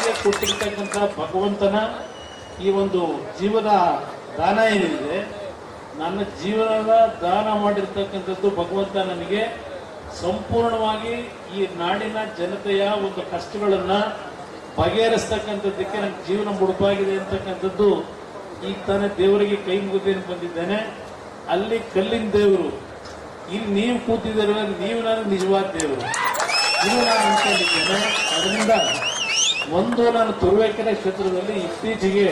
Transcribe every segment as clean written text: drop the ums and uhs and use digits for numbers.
ನನಗೆ ಕೊಟ್ಟಿರ್ತಕ್ಕಂಥ ಭಗವಂತನ ಈ ಒಂದು ಜೀವನ ದಾನ ಏನಿದೆ, ನನ್ನ ಜೀವನದ ದಾನ ಮಾಡಿರ್ತಕ್ಕಂಥದ್ದು ಭಗವಂತ ನನಗೆ ಸಂಪೂರ್ಣವಾಗಿ ಈ ನಾಡಿನ ಜನತೆಯ ಒಂದು ಕಷ್ಟಗಳನ್ನ ಬಗೆಹರಿಸ್ತಕ್ಕಂಥದ್ದಕ್ಕೆ ನನ್ನ ಜೀವನ ಮುಡುಪಾಗಿದೆ ಅಂತಕ್ಕಂಥದ್ದು ಈಗ ತಾನೇ ದೇವರಿಗೆ ಕೈ ಮುಗಿದೇನು ಬಂದಿದ್ದೇನೆ. ಅಲ್ಲಿ ಕಲ್ಲಿನ ದೇವರು, ಇಲ್ಲಿ ನೀವು ಕೂತಿದ್ದೀರ, ನೀವು ನಾನು ನಿಜವಾದ ದೇವರು, ಇದು ನಾನು ಅನ್ಕೊಂಡಿದ್ದೇನೆ. ಅದರಿಂದ ನಾನು ತುರುವೇಕೆರೆ ಕ್ಷೇತ್ರದಲ್ಲಿ ಇತ್ತೀಚೆಗೆ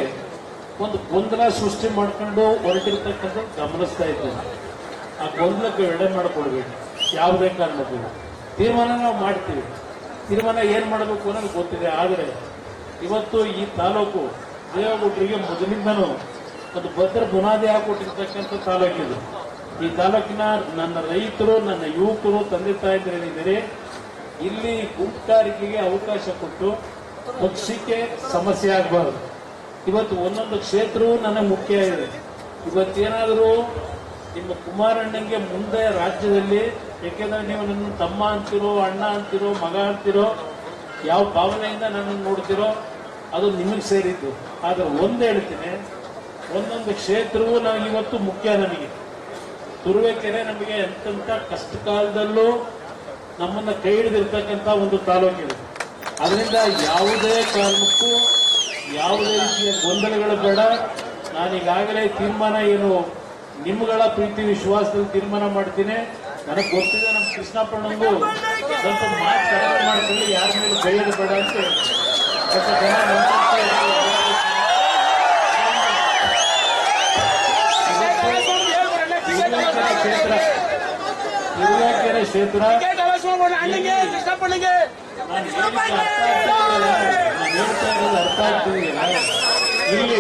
ಒಂದು ಗೊಂದಲ ಸೃಷ್ಟಿ ಮಾಡ್ಕೊಂಡು ಹೊರಟಿರ್ತಕ್ಕಂಥ ಗಮನಿಸ್ತಾ ಇದ್ದೇನೆ. ಆ ಗೊಂದಲಕ್ಕೆ ಎಡೆ ಮಾಡಿಕೊಡ್ಬೇಕು. ಯಾವುದೇ ಕಾರಣಕ್ಕೂ ತೀರ್ಮಾನ ನಾವು ಮಾಡ್ತೀವಿ. ತೀರ್ಮಾನ ಏನ್ ಮಾಡಬೇಕು ಅನ್ನೋದು ಗೊತ್ತಿದೆ. ಆದರೆ ಇವತ್ತು ಈ ತಾಲೂಕು ದೇವೇಗೌಡರಿಗೆ ಮೊದಲಿಂದನೂ ಒಂದು ಭದ್ರ ಬುನಾದಿ ಹಾಕೊಟ್ಟಿರ್ತಕ್ಕಂಥ ತಾಲೂಕಿದು. ಈ ತಾಲೂಕಿನ ನನ್ನ ರೈತರು, ನನ್ನ ಯುವಕರು, ತಂದೆ ತಾಯಿದರೇನಿದ್ದಾರೆ, ಇಲ್ಲಿ ಗುಂಪುಗಾರಿಕೆಗೆ ಅವಕಾಶ ಕೊಟ್ಟು ಪಕ್ಷಕ್ಕೆ ಸಮಸ್ಯೆ ಆಗಬಾರದು. ಇವತ್ತು ಒಂದೊಂದು ಕ್ಷೇತ್ರವೂ ನನಗೆ ಮುಖ್ಯ ಇದೆ. ಇವತ್ತೇನಾದರೂ ನಿಮ್ಮ ಕುಮಾರಣ್ಣಂಗೆ ಮುಂದೆ ರಾಜ್ಯದಲ್ಲಿ, ಯಾಕೆಂದ್ರೆ ನೀವು ನನ್ನ ತಮ್ಮ ಅಂತಿರೋ, ಅಣ್ಣ ಅಂತಿರೋ, ಮಗ ಅಂತಿರೋ, ಯಾವ ಭಾವನೆಯಿಂದ ನನ್ನನ್ನು ನೋಡ್ತಿರೋ ಅದು ನಿಮಗೆ ಸೇರಿದ್ದು. ಆದ್ರೆ ಒಂದು ಹೇಳ್ತೀನಿ, ಒಂದೊಂದು ಕ್ಷೇತ್ರವೂ ನಾವು ಇವತ್ತು ಮುಖ್ಯ. ನನಗೆ ತುರುವೇಕೆರೆ ನಮಗೆ ಎಂತೆಂಥ ಕಷ್ಟ ಕಾಲದಲ್ಲೂ ನಮ್ಮನ್ನ ಕೈ ಹಿಡಿದಿರ್ತಕ್ಕಂಥ ಒಂದು ತಾಲೂಕಿದೆ. ಅದರಿಂದ ಯಾವುದೇ ಕಾರಣಕ್ಕೂ ಯಾವುದೇ ರೀತಿಯ ಗೊಂದಲಗಳು ಬೇಡ. ನಾನೀಗಾಗಲೇ ತೀರ್ಮಾನ ಏನು ನಿಮ್ಗಳ ಪ್ರೀತಿ ವಿಶ್ವಾಸದಲ್ಲಿ ತೀರ್ಮಾನ ಮಾಡ್ತೀನಿ. ನನಗೆ ಗೊತ್ತಿದೆ ನಮ್ಮ ಕೃಷ್ಣಪ್ಪಣ್ಣಂಗೂ ಸ್ವಲ್ಪ ಮಾತು ಕಡಿಮೆ ಮಾಡ್ಕೊಳ್ಳಿ, ಯಾರ ಮೇಲೆ ಕೈಯಲು ಬೇಡ ಅಂತ ಸ್ವಲ್ಪ ಜನ ತುರುವೇಕೆರೆ ಕ್ಷೇತ್ರ ಅರ್ಥ ಆಗ್ತಿದೆಯಲ್ಲ, ಇಲ್ಲಿ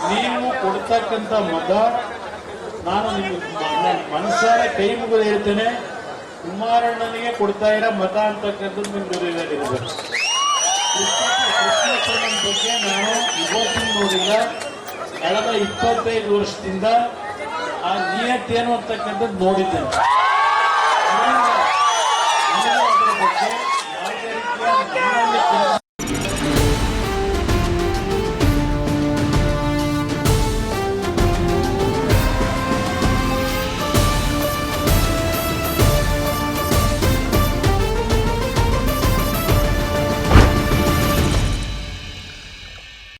ನೀವು ಕೊಡ್ತಕ್ಕಂಥ ಮತ ನಾನು ನಿಮ್ಗೆ ಮನಸಾರ ಕೈ ಮುಗಿದು ಹೇಳ್ತೇನೆ, ಕುಮಾರಣ್ಣನಿಗೆ ಕೊಡ್ತಾ ಇರೋ ಮತ ಅಂತಕ್ಕಂಥದ್ದು ನಿಮ್ಗೆ ಇರಬೇಕು. ಕೃಷ್ಣಪ್ಪಣ್ಣನ ಬಗ್ಗೆ ನಾನು ಇವತ್ತಿನ ನೋಡಿಲ್ಲ, ಕಳೆದ 25 ವರ್ಷದಿಂದ ಆ ನಿಯತ್ತೇನು ಅಂತಕ್ಕಂಥದ್ದು ನೋಡಿದ್ದೇನೆ.